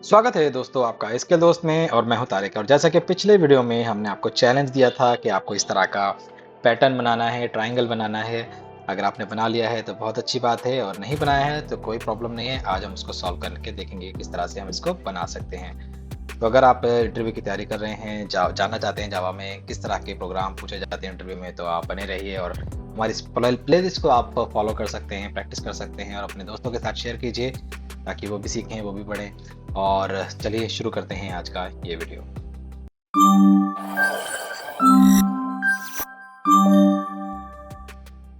स्वागत है दोस्तों आपका इसके दोस्त में और मैं हूं तारिक। और जैसा कि पिछले वीडियो में हमने आपको चैलेंज दिया था कि आपको इस तरह का पैटर्न बनाना है, ट्रायंगल बनाना है। अगर आपने बना लिया है तो बहुत अच्छी बात है, और नहीं बनाया है तो कोई प्रॉब्लम नहीं है। आज हम उसको सॉल्व करके देखेंगे किस तरह से हम इसको बना सकते हैं। तो अगर आप इंटरव्यू की तैयारी कर रहे हैं, जानना चाहते हैं जावा में किस तरह के प्रोग्राम पूछे जाते हैं इंटरव्यू में, तो आप बने रहिए और हमारी इस प्ले लिस्ट को आप फॉलो कर सकते हैं, प्रैक्टिस कर सकते हैं और अपने दोस्तों के साथ शेयर कीजिए ताकि वो भी सीखें, वो भी पढ़ें। और चलिए शुरू करते हैं आज का ये वीडियो।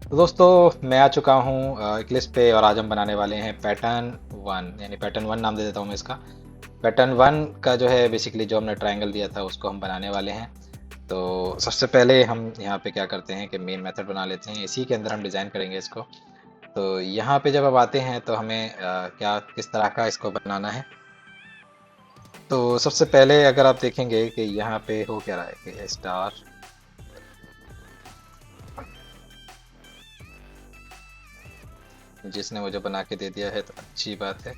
तो दोस्तों मैं आ चुका हूँ इक्लिप्स पे, और आज हम बनाने वाले हैं पैटर्न वन, यानी पैटर्न वन नाम दे देता हूँ मैं इसका। पैटर्न वन का जो है बेसिकली जो हमने ट्रायंगल दिया था उसको हम बनाने वाले हैं। तो सबसे पहले हम यहाँ पे क्या करते हैं कि मेन मेथड बना लेते हैं, इसी के अंदर हम डिज़ाइन करेंगे इसको। तो यहाँ पे जब अब आते हैं तो हमें क्या किस तरह का इसको बनाना है। तो सबसे पहले अगर आप देखेंगे कि यहाँ पे हो क्या रहा है कि स्टार, जिसने मुझे बना के दे दिया है तो अच्छी बात है।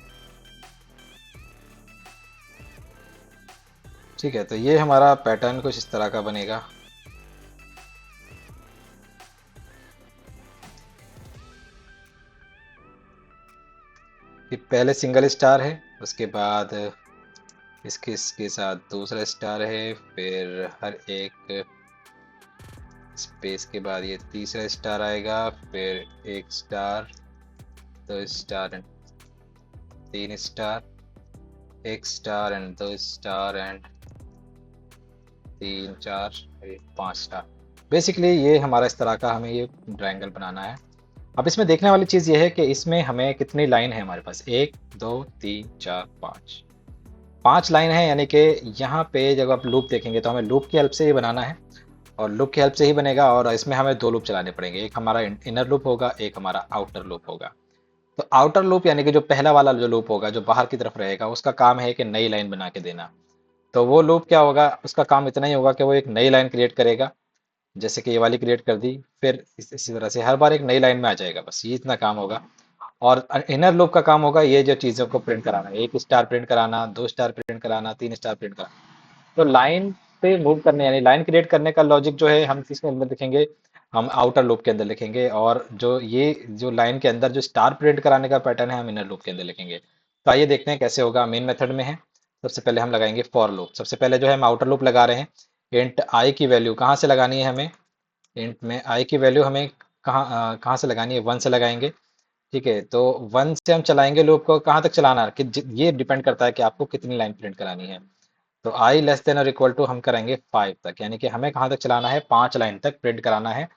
ठीक है, तो ये हमारा पैटर्न कुछ इस तरह का बनेगा। ये पहले सिंगल स्टार है, उसके बाद इसके साथ दूसरा स्टार है, फिर हर एक स्पेस के बाद ये तीसरा स्टार आएगा, फिर एक स्टार, दो स्टार एंड तीन स्टार, एक स्टार एंड दो स्टार एंड तीन चार, पांच स्टार। बेसिकली ये हमारा इस तरह का हमें ये ट्रायंगल बनाना है। अब इसमें देखने वाली चीज़ ये है कि इसमें हमें कितनी लाइन है हमारे पास, एक दो तीन चार पाँच, पांच लाइन है। यानी कि यहाँ पे जब आप लूप देखेंगे तो हमें लूप की हेल्प से ये बनाना है, और लूप की हेल्प से ही बनेगा। और इसमें हमें दो लूप चलाने पड़ेंगे, एक हमारा इनर लूप होगा, एक हमारा आउटर लूप होगा। तो आउटर लूप यानी कि जो पहला वाला जो लूप होगा जो बाहर की तरफ रहेगा, उसका काम है कि नई लाइन बना के देना। तो वो लूप क्या होगा, उसका काम इतना ही होगा कि वो एक नई लाइन क्रिएट करेगा, जैसे कि ये वाली क्रिएट कर दी, फिर इसी तरह से हर बार एक नई लाइन में आ जाएगा, बस ये इतना काम होगा। और इनर लूप का काम होगा ये जो चीज़ों को प्रिंट कराना, एक स्टार प्रिंट कराना, दो स्टार प्रिंट कराना, तीन स्टार प्रिंट कराना। तो लाइन पे मूव करने यानी लाइन क्रिएट करने का लॉजिक जो है हम किसके अंदर लिखेंगे, हम आउटर लूप के अंदर लिखेंगे। और जो ये जो लाइन के अंदर जो स्टार प्रिंट कराने का पैटर्न है हम इनर लूप के अंदर लिखेंगे। तो आइए देखते हैं कैसे होगा। मेन मेथड में है, सबसे पहले हम लगाएंगे फॉर लूप। सबसे पहले जो है हम आउटर लूप लगा रहे हैं। इंट आई की वैल्यू कहाँ से लगानी है हमें, इंट में आई की वैल्यू हमें कहाँ से लगानी है, वन से लगाएंगे। ठीक है, तो वन से हम चलाएंगे लूप को, कहाँ तक चलाना है कि ये डिपेंड करता है कि आपको कितनी लाइन प्रिंट करानी है। तो आई लेस देन और इक्वल टू हम करेंगे 5 तक, यानी कि हमें कहाँ तक चलाना है, 5 लाइन तक प्रिंट कराना है।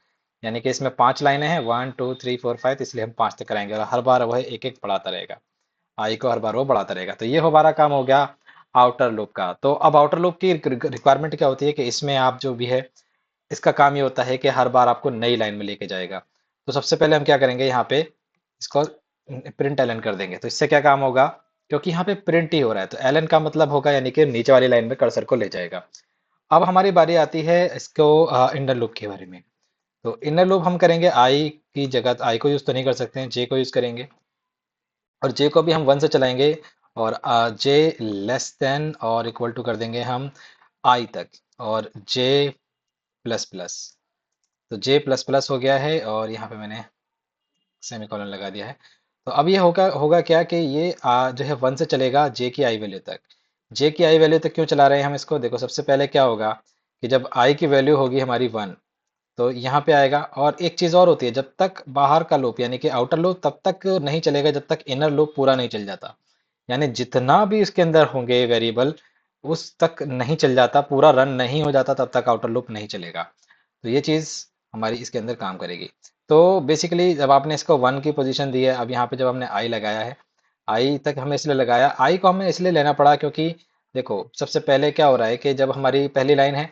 यानी कि इसमें 5 लाइनें हैं, 1 2 3 4 5, इसलिए हम 5 तक कराएंगे और हर बार वह एक एक बढ़ाता रहेगा, आई को हर बार वो बढ़ाता रहेगा। तो ये हमारा काम हो गया आउटर लूप का। तो अब आउटर लूप की रिक्वायरमेंट क्या होती है कि इसमें आप जो भी है, इसका काम ये होता है कि हर बार आपको नई लाइन में लेके जाएगा। तो सबसे पहले हम क्या करेंगे, यहाँ पे इसको प्रिंट एलन कर देंगे। तो इससे क्या काम होगा, क्योंकि यहाँ पे प्रिंट ही हो रहा है तो एलन का मतलब होगा यानी कि नीचे वाली लाइन में कर्सर को ले जाएगा। अब हमारी बारी आती है इसको इनर लूप के बारे में। तो इनर लूप हम करेंगे आई की जगह, आई को यूज तो नहीं कर सकते हैं, जे को यूज करेंगे। और जे को भी हम वन से चलाएंगे, और जे लेस देन और इक्वल टू कर देंगे हम आई तक, और जे प्लस प्लस। तो जे प्लस प्लस हो गया है, और यहाँ पे मैंने सेमीकोलन लगा दिया है। तो अब ये होगा होगा क्या कि ये जो है वन से चलेगा जे की आई वैल्यू तक। जे की आई वैल्यू तक क्यों चला रहे हैं हम इसको, देखो सबसे पहले क्या होगा कि जब आई की वैल्यू होगी हमारी वन, तो यहाँ पे आएगा। और एक चीज़ और होती है, जब तक बाहर का लूप यानी कि आउटर लूप तब तक नहीं चलेगा जब तक इनर लूप पूरा नहीं चल जाता। यानी जितना भी इसके अंदर होंगे वेरिएबल उस तक नहीं चल जाता, पूरा रन नहीं हो जाता, तब तक आउटर लूप नहीं चलेगा। तो ये चीज़ हमारी इसके अंदर काम करेगी। तो बेसिकली जब आपने इसको वन की पोजीशन दी है, अब यहाँ पे जब हमने आई लगाया है, आई तक हमने इसलिए लगाया, आई को हमें इसलिए लेना पड़ा क्योंकि देखो सबसे पहले क्या हो रहा है कि जब हमारी पहली लाइन है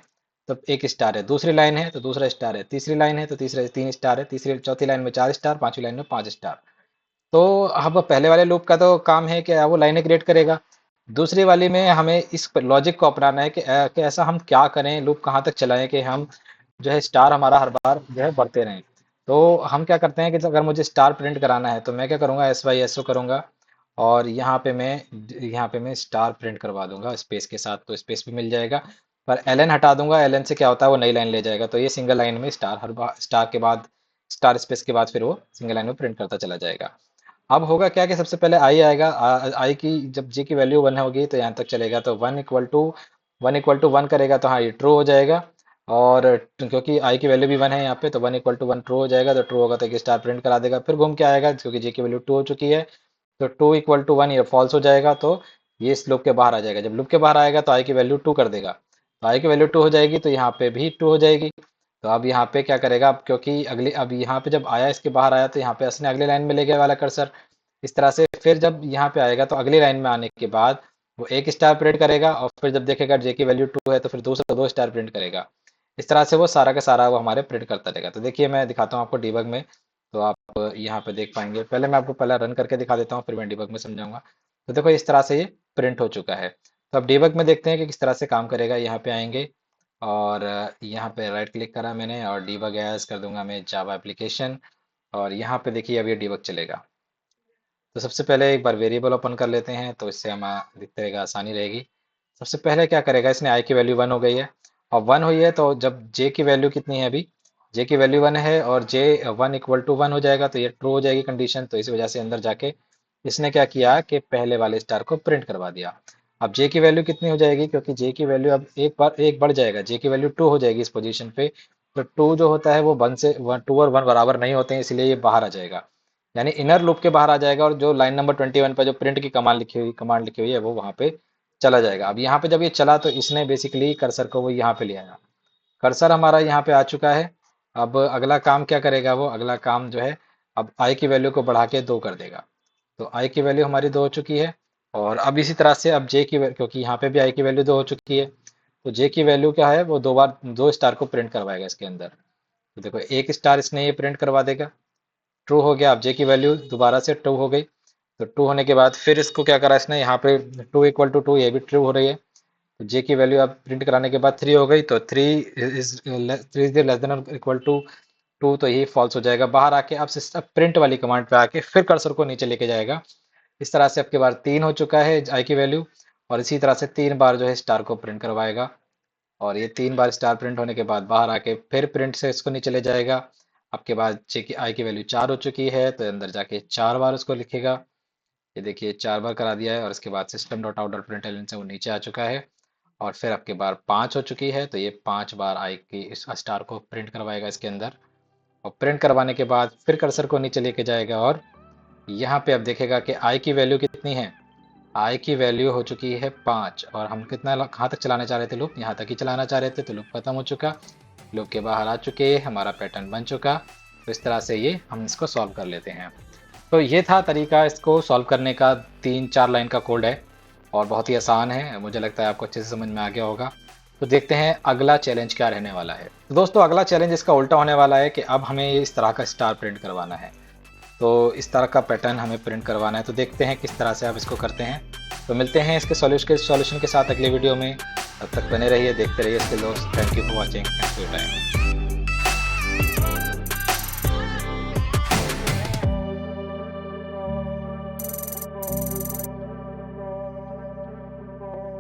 तो एक स्टार है, दूसरी लाइन है तो दूसरा स्टार है, तीसरी लाइन है तो तीसरे तीन स्टार है, तीसरी चौथी लाइन में चार स्टार, पांचवी लाइन में पांच स्टार। तो अब पहले वाले लूप का तो काम है कि वो लाइनें क्रिएट करेगा। दूसरी वाली में हमें इस लॉजिक को अपनाना है कि ऐसा हम क्या करें, लूप कहाँ तक चलाएं कि हम जो है स्टार हमारा हर बार जो है बढ़ते रहें। तो हम क्या करते हैं कि अगर मुझे स्टार प्रिंट कराना है तो मैं क्या करूँगा, एस वाई एस ओ करूँगा, और यहाँ पे मैं स्टार प्रिंट करवा दूंगा स्पेस के साथ, तो स्पेस भी मिल जाएगा। पर एलन हटा दूंगा, एलन से क्या होता है वो नई लाइन ले जाएगा, तो ये सिंगल लाइन में स्टार हर बार स्टार के बाद स्टार स्पेस के बाद फिर वो सिंगल लाइन में प्रिंट करता चला जाएगा। अब होगा क्या कि सबसे पहले आई आएगा, आई की जब जे की वैल्यू 1 होगी तो यहाँ तक चलेगा, तो 1 = 1 करेगा तो हाँ ये ट्रू हो जाएगा। और क्योंकि आई की वैल्यू भी 1 है यहाँ पे, तो 1 = 1 ट्रू हो जाएगा, तो ट्रू होगा तो एक स्टार प्रिंट करा देगा। फिर घूम के आएगा क्योंकि जे की वैल्यू 2 हो चुकी है, तो 2 = 1 ये फॉल्स हो जाएगा, तो ये इस लूप के बाहर आ जाएगा। जब लूप के बाहर आएगा तो आई की वैल्यू 2 कर देगा, तो आई की वैल्यू 2 हो जाएगी, तो यहाँ पे भी 2 हो जाएगी। तो अब यहाँ पे क्या करेगा, अब क्योंकि अगली अब यहाँ पे जब आया इसके बाहर आया तो यहाँ पे इसने अगली लाइन में ले गया वाला कर्सर इस तरह से। फिर जब यहाँ पे आएगा तो अगली लाइन में आने के बाद वो एक स्टार प्रिंट करेगा, और फिर जब देखेगा जे की वैल्यू 2 है तो फिर दूसरा 2 स्टार प्रिंट करेगा। इस तरह से वो सारा का सारा वो हमारे प्रिंट करता रहेगा। तो देखिए मैं दिखाता हूँ आपको डिबग में, तो आप यहाँ पे देख पाएंगे। पहले मैं आपको पहला रन करके दिखा देता हूँ, फिर मैं डिबग में समझाऊंगा। तो देखो इस तरह से ये प्रिंट हो चुका है। तो अब डिबग में देखते हैं कि किस तरह से काम करेगा। यहाँ पे आएंगे और यहाँ पे राइट क्लिक करा मैंने और डिबग एज कर दूंगा मैं जावा एप्लीकेशन, और यहाँ पे देखिए अब ये डिबग चलेगा। तो सबसे पहले एक बार वेरिएबल ओपन कर लेते हैं, तो इससे हम दिखते रहेगा, आसानी रहेगी। सबसे पहले क्या करेगा, इसने आई की वैल्यू 1 हो गई है, और 1 हुई है तो जब जे की वैल्यू कितनी है, अभी जे की वैल्यू 1 है और जे 1 = 1 हो जाएगा, तो ये ट्रू हो जाएगी कंडीशन। तो इस वजह से अंदर जाके इसने क्या किया कि पहले वाले स्टार को प्रिंट करवा दिया। अब जे की वैल्यू कितनी हो जाएगी, क्योंकि जे की वैल्यू अब एक बार एक बढ़ जाएगा, जे की वैल्यू 2 हो जाएगी इस पोजीशन पे। तो 2 जो होता है वो 2 और 1 बराबर नहीं होते हैं, इसलिए ये बाहर आ जाएगा, यानी इनर लूप के बाहर आ जाएगा, और जो लाइन नंबर 21 पर जो प्रिंट की कमांड लिखी हुई है वो वहां पे चला जाएगा। अब यहाँ पे जब ये चला तो इसने बेसिकली कर्सर को वो यहाँ पे ले आया। कर्सर हमारा यहाँ पे आ चुका है। अब अगला काम क्या करेगा, वो अगला काम जो है अब आई की वैल्यू को बढ़ा के 2 कर देगा। तो आई की वैल्यू हमारी 2 हो चुकी है। और अब इसी तरह से अब जे की क्योंकि यहाँ पे भी आई की वैल्यू 2 हो चुकी है, तो जे की वैल्यू क्या है, वो 2 बार 2 स्टार को प्रिंट करवाएगा इसके अंदर। तो देखो एक स्टार इसने ये प्रिंट करवा देगा, ट्रू हो गया। अब जे की वैल्यू दोबारा से 2 हो गई, तो 2 होने के बाद फिर इसको क्या करा इसने, यहाँ पे 2 = 2 ये भी ट्रू हो रही है। तो जे की वैल्यू अब प्रिंट कराने के बाद 3 हो गई, तो 3 इज लेस देन और इक्वल टू 2, तो ये फॉल्स हो जाएगा। बाहर आके अब सिस्टम प्रिंट वाली कमांड पे आके फिर कर्सर को नीचे लेके जाएगा। इस तरह से अब के बार 3 हो चुका है आई की वैल्यू, और इसी तरह से 3 बार जो है स्टार को प्रिंट करवाएगा। और ये 3 बार स्टार प्रिंट होने के बाद बाहर आके फिर प्रिंट से इसको नीचे ले जाएगा। आपके बाद जे की आई की वैल्यू 4 हो चुकी है, तो अंदर जाके 4 बार उसको लिखेगा। ये देखिए 4 बार करा दिया है, और इसके बाद system dot out dot println से वो नीचे आ चुका है। और फिर आपके बार 5 हो चुकी है, तो ये 5 बार आई की इस स्टार को प्रिंट करवाएगा इसके अंदर। और प्रिंट करवाने के बाद फिर कर्सर को नीचे लेके जाएगा, और यहाँ पे अब देखेगा कि आई की वैल्यू कितनी है। आई की वैल्यू हो चुकी है 5, और हम कितना कहाँ तक चलाना चाह रहे थे, लूप यहाँ तक ही चलाना चाह रहे थे, तो लूप खत्म हो चुका, लूप के बाहर आ चुके, हमारा पैटर्न बन चुका। तो इस तरह से ये हम इसको सॉल्व कर लेते हैं। तो ये था तरीका इसको सॉल्व करने का। 3-4 लाइन का कोड है और बहुत ही आसान है, मुझे लगता है आपको अच्छे से समझ में आ गया होगा। तो देखते हैं अगला चैलेंज क्या रहने वाला है। तो दोस्तों अगला चैलेंज इसका उल्टा होने वाला है कि अब हमें इस तरह का स्टार प्रिंट करवाना है। तो इस तरह का पैटर्न हमें प्रिंट करवाना है, तो देखते हैं किस तरह से आप इसको करते हैं। तो मिलते हैं इसके सॉल्यूशन के साथ अगले वीडियो में। तब तक बने रहिए, देखते रहिए इसके दोस्त। Thank you for watching, thank you time.